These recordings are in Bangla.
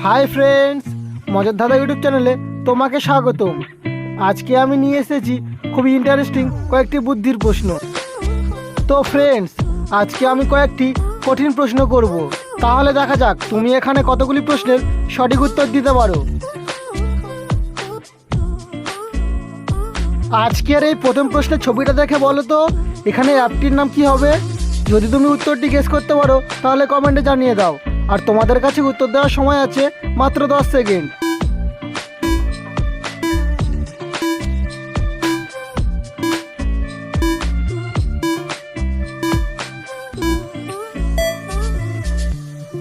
হাই ফ্রেন্ডস, মজার ধাঁধা ইউটিউব চ্যানেলে তোমাকে স্বাগতম। আজকে আমি নিয়ে এসেছি খুবই ইন্টারেস্টিং কয়েকটি বুদ্ধির প্রশ্ন। তো ফ্রেন্ডস, আজকে আমি কয়েকটি কঠিন প্রশ্ন করব। তাহলে দেখা যাক তুমি এখানে কতগুলি প্রশ্নের সঠিক উত্তর দিতে পারো। আজকের এই প্রথম প্রশ্নের ছবিটা দেখে বলো তো এখানে অ্যাপটির নাম কি হবে। যদি তুমি উত্তরটি গেস করতে পারো তাহলে কমেন্টে জানিয়ে দাও। আর তোমাদের কাছে উত্তর দেওয়ার সময় আছে মাত্র 10 সেকেন্ড।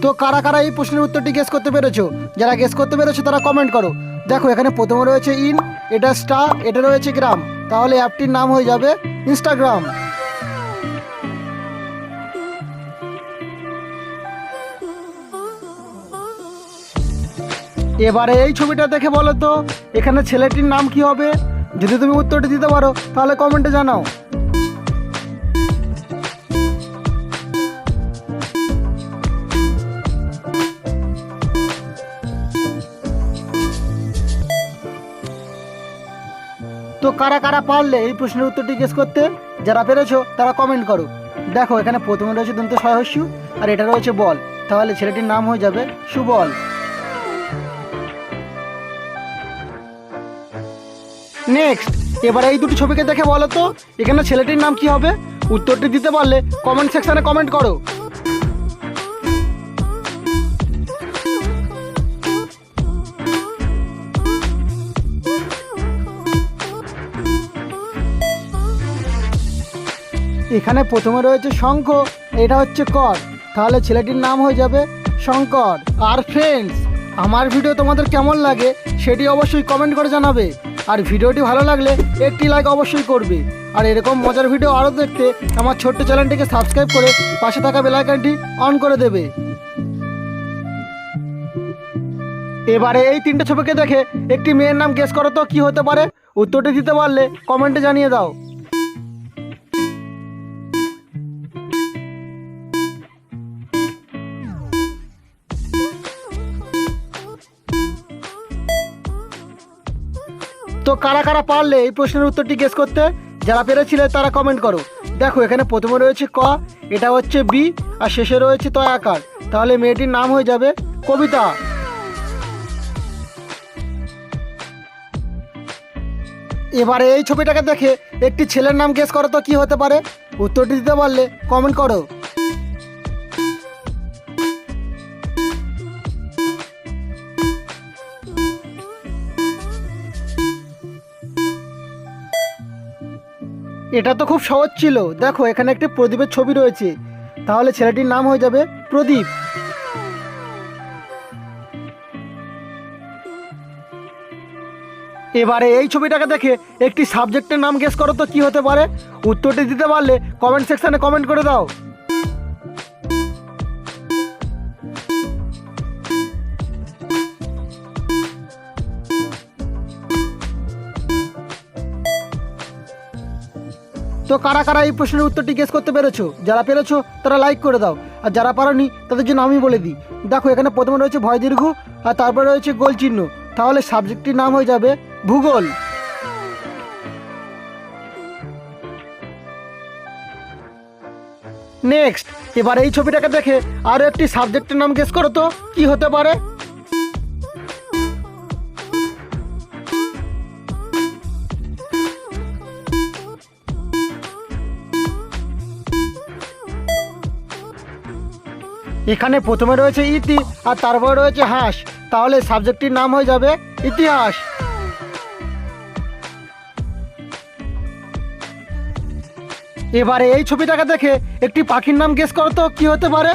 তো কারা কারা এই প্রশ্নের উত্তরটি গেস করতে পেরেছো? যারা গেস করতে পেরেছো তারা কমেন্ট করো। দেখো এখানে প্রথমে রয়েছে ইন, এটা স্টার, এটা রয়েছে গ্রাম, তাহলে অ্যাপটির নাম হয়ে যাবে ইনস্টাগ্রাম। এবারে এই ছবিটা দেখে বলো তো এখানে ছেলেটির নাম কি হবে। যদি তুমি উত্তরটি দিতে পারো তাহলে কমেন্টে জানাও। তো কারা কারা পারলে এই প্রশ্নের উত্তরটি গেস করতে? যারা পেরেছো তারা কমেন্ট করো। দেখো এখানে প্রথমে রয়েছে দন্ত সহস্য আর এটা রয়েছে বল, তাহলে ছেলেটির নাম হয়ে যাবে সুবল। নেক্সট, এবার এই দুটি ছবিকে দেখে বলো তো এখানে ছেলেটির নাম কি হবে। উত্তরটি দিতে পারলে কমেন্ট সেকশনে কমেন্ট করো। এখানে প্রথমে রয়েছে শঙ্খ, এটা হচ্ছে কর, তাহলে ছেলেটির নাম হয়ে যাবে শঙ্কর। আর ফ্রেন্ডস, আমার ভিডিও তোমাদের কেমন লাগে সেটি অবশ্যই কমেন্ট করে জানাবে। আর ভিডিওটি ভালো লাগলে একটি লাইক অবশ্যই করবে। আর এরকম মজার ভিডিও আরও দেখতে আমার ছোট্ট চ্যানেলটিকে সাবস্ক্রাইব করে পাশে থাকা বেল আইকনটি অন করে দেবে। এবারে এই তিনটে ছবিকে দেখে একটি মেয়ের নাম গেস করো তো কি হতে পারে। উত্তরটি দিতে পারলে কমেন্টে জানিয়ে দাও। তো কারা কারা পারলে এই প্রশ্নের উত্তরটি গেস করতে? যারা পেরেছিলে তারা কমেন্ট করো। দেখো এখানে প্রথমে রয়েছে ক, এটা হচ্ছে বি, আর শেষে রয়েছে তয় আকার, তাহলে মেয়েটির নাম হয়ে যাবে কবিতা। এবারে এই ছবিটাকে দেখে একটি ছেলের নাম গেস করো তো কি হতে পারে। উত্তরটি দিতে পারলে কমেন্ট করো। এটা তো খুব সহজ ছিল। দেখো এখানে একটি প্রদীপের ছবি রয়েছে, তাহলে ছেলেটির নাম হয়ে যাবে প্রদীপ। এবারে এই ছবিটাকে দেখে একটি সাবজেক্টের নাম গেস করো তো কি হতে পারে। উত্তরটি দিতে পারলে কমেন্ট সেকশনে কমেন্ট করে দাও। তো কারা কারা এই প্রশ্নের উত্তরটি গেস করতে পেরেছো? যারা পেরেছো তারা লাইক করে দাও। আর যারা পারোনি তাদের জন্য আমি বলে দিই। দেখো এখানে প্রথমে রয়েছে ভয় দীর্ঘ আর তারপরে রয়েছে গোল চিহ্ন, তাহলে সাবজেক্টটির নাম হয়ে যাবে ভূগোল। নেক্সট, এবার এই ছবিটাকে দেখে আরও একটি সাবজেক্টের নাম গেস করো তো কি হতে পারে। এখানে প্রথমে রয়েছে ইতি আর তারপরে রয়েছে হাঁস, তাহলে সাবজেক্টটির নাম হয়ে যাবে ইতিহাস। এবারে এই ছবিটাকে দেখে একটি পাখির নাম গেস করো তো কি হতে পারে।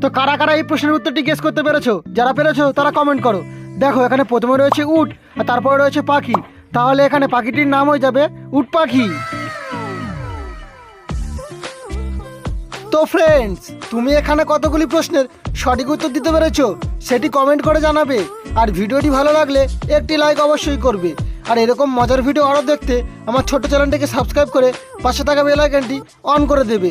তো কারা কারা এই প্রশ্নের উত্তরটি গেস করতে পেরেছো? যারা পেরেছো তারা কমেন্ট করো। দেখো এখানে প্রথমে রয়েছে উট আর তারপরে রয়েছে পাখি, তাহলে এখানে পাখিটির নাম হয়ে যাবে উট পাখি। তো ফ্রেন্ডস, তুমি এখানে কতগুলি প্রশ্নের সঠিক উত্তর দিতে পেরেছো সেটি কমেন্ট করে জানাবে। আর ভিডিওটি ভালো লাগলে একটি লাইক অবশ্যই করবে। আর এরকম মজার ভিডিও আরও দেখতে আমার ছোট্ট চ্যানেলটিকে সাবস্ক্রাইব করে পাশে থাকা বেল আইকনটি অন করে দেবে।